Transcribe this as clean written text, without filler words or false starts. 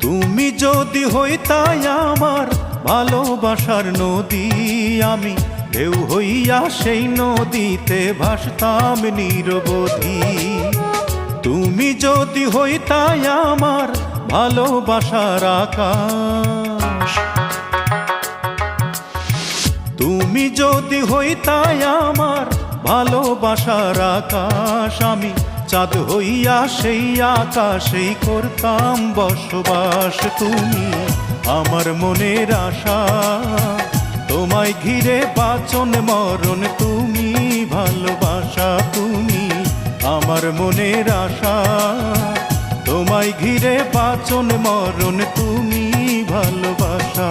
তুমি যদি হইতাই আমার ভালোবাসার নদী, আমি ঢেউ হইয়া সেই নদীতে ভাসতাম নিরবধি। তুমি যদি হইতাই আমার ভালোবাসার আকাশ, তুমি যদি হইতাই আমার ভালোবাসার আকাশ, আমি চাঁদ হইয়া সেই আকাশেই করতাম বসবাস। তুমি আমার মনের আশা, তোমায় ঘিরে বাঁচন মরণ, তুমি ভালোবাসা। তুমি আমার মনের আশা, তোমায় ঘিরে বাঁচন মরণ, তুমি ভালোবাসা।